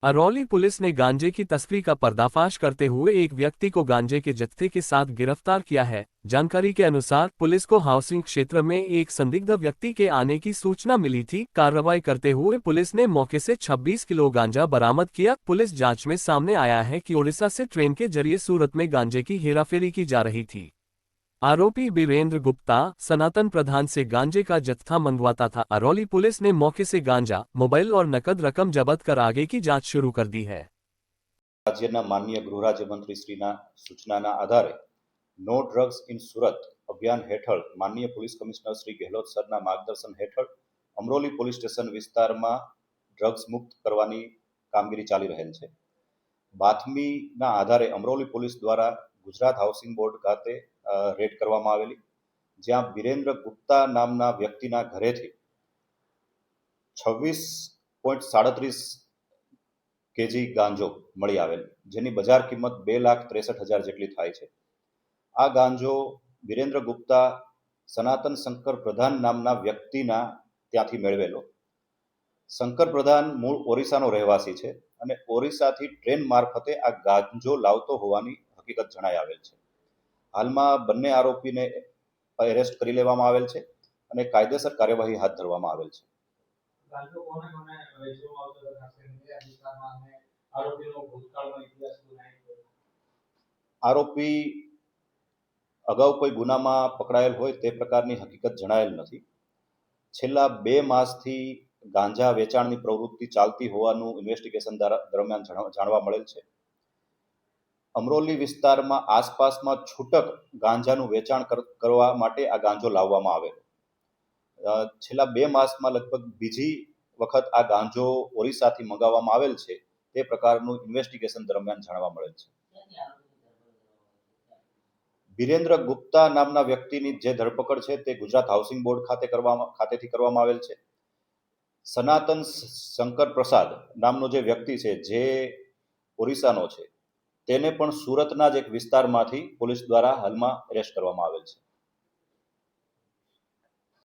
Arauli police ने गांजे की तस्करी का पर्दाफाश करते हुए एक व्यक्ति को गांजे के जत्थे के साथ गिरफ्तार किया है। जानकारी के अनुसार पुलिस को हाउसिंग क्षेत्र में एक संदिग्ध व्यक्ति के आने की सूचना मिली थी। कार्रवाई करते हुए पुलिस ने मौके से 26 किलो गांजा बरामद किया। पुलिस जांच में सामने आया है कि उड़ीसा से ट्रेन के जरिए सूरत में गांजे की हेराफेरी की जा रही थी। आरोपी बीरेंद्र गुप्ता सनातन प्रधान से गांजे का जत्था मंगवाता था। अरौली पुलिस ने मौके से गांजा, मोबाइल और नकद रकम जब्त कर आगे की जांच शुरू कर दी है। રાજ્યના માનનીય ગૃહ રાજ્યમંત્રી શ્રીના સૂચનાના આધારે નો ડ્રગ્સ ઇન સુરત અભિયાન હેઠળ માનનીય પોલીસ કમિશનર શ્રી ગેહલોત સરના માર્ગદર્શન હેઠળ અમરોલી પોલીસ સ્ટેશન વિસ્તારમાં ડ્રગ્સ મુક્ત કરવાની કામગીરી ચાલી રહેલ છે। બાતમીના આધારે અમરોલી પોલીસ દ્વારા ગુજરાત હાઉસિંગ બોર્ડ ખાતે રેડ કરવામાં આવેલી, જ્યાં વિરેન્દ્ર ગુપ્તા નામના વ્યક્તિના ઘરેથી 26.37 કેજી ગાંજો મળી આવેલ, જેની બજાર કિંમત 2,63,000 જેટલી થાય છે। આ ગાંજો વિરેન્દ્ર ગુપ્તા સનાતન શંકર પ્રધાન નામના વ્યક્તિના ત્યાંથી મેળવેલો। શંકર પ્રધાન મૂળ ઓરિસ્સાનો રહેવાસી છે અને ઓરિસ્સાથી ટ્રેન મારફતે આ ગાંજો લાવતો હોવાની હકીકત જણાઈ આવેલ છે। હાલમાં બંને આરોપીને એરેસ્ટ કરી લેવામાં આવેલ છે અને કાયદેસર કાર્યવાહી હાથ ધરવામાં આવેલ છે। આરોપી અગાઉ કોઈ ગુનામાં પકડાયેલ હોય તે પ્રકારની હકીકત જણાયેલ નથી। છેલ્લા 2 માસથી ગાંજા વેચાણની પ્રવૃત્તિ ચાલતી હોવાનું ઇન્વેસ્ટિગેશન દરમિયાન જાણવા મળેલ છે। અમરોલી વિસ્તારમાં આસપાસમાં છૂટક ગાંજાનું વેચાણ કરવા માટે આ ગાંજો લાવવામાં આવે। છેલ્લા 2 માસમાં લગભગ બીજી વખત આ ગાંજો ઓરિસ્સાથી મંગાવવામાં આવેલ છે, તે પ્રકારનું ઇન્વેસ્ટિગેશન દરમિયાન જાણવા મળેલ છે। વિરેન્દ્ર ગુપ્તા નામના વ્યક્તિની જે ધરપકડ છે તે ગુજરાત હાઉસિંગ બોર્ડ ખાતેથી કરવામાં આવેલ છે। સનાતન શંકર પ્રસાદ નામનો જે વ્યક્તિ છે, જે ઓરિસ્સાનો છે, તેને પણ સુરતના જ એક વિસ્તારમાંથી પોલીસ દ્વારા હાલમાં એરેસ્ટ કરવામાં આવેલ છે।